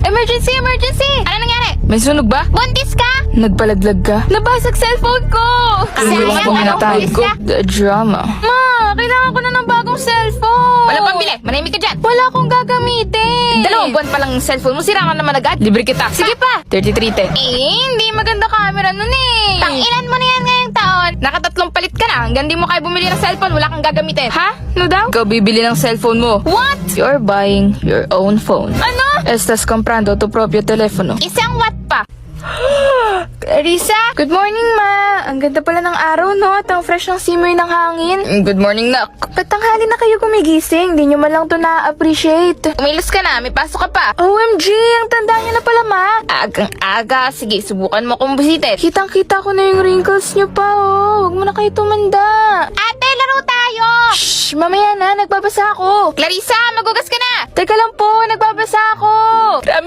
Emergency! Emergency! Ano nangyari? May sunog ba? Buntis ka? Nagpalaglag ka? Nabasag cellphone ko! Iniwan ko Sayang, minatay anong ko. pulis ka? The drama. Ma, kailangan ko na ng bagong cellphone. Wala pambili. Manahimik ka dyan. Wala akong gagamitin. 2 buwan pa lang yung cellphone mo. Sira ka naman agad. Libre kita. Sige pa. 33 te. Hindi maganda camera nun eh. Ilan mo na yan ngayong taon? Nakatatlong palit ka na. Hanggang di mo kaya bumili ng cellphone, wala kang gagamitin. Ha? No daw? Ikaw bibili ng cellphone mo. What? You're buying your own phone. Ano? Estás comprando tu propio teléfono. Isang watt pa. Clarissa! Good morning, ma! Ang ganda pala ng araw, no? At ang fresh ng simoy ng hangin. Good morning, nak. Ba't tanghali na kayo gumigising? Di nyo man lang to na-appreciate. Umilos ka na, may pasok ka pa. OMG! Ang tanda nyo na pala, ma! Agang-aga. Sige, subukan mo kung busitin. Kitang-kita ko na yung wrinkles nyo pa, oh. Huwag mo na kayo tumanda. Ate, laro tayo! Shh! Mamaya na, nagbabasa ako. Clarissa, magugas ka na! Teka lang po, nagbabasa ako. Grabe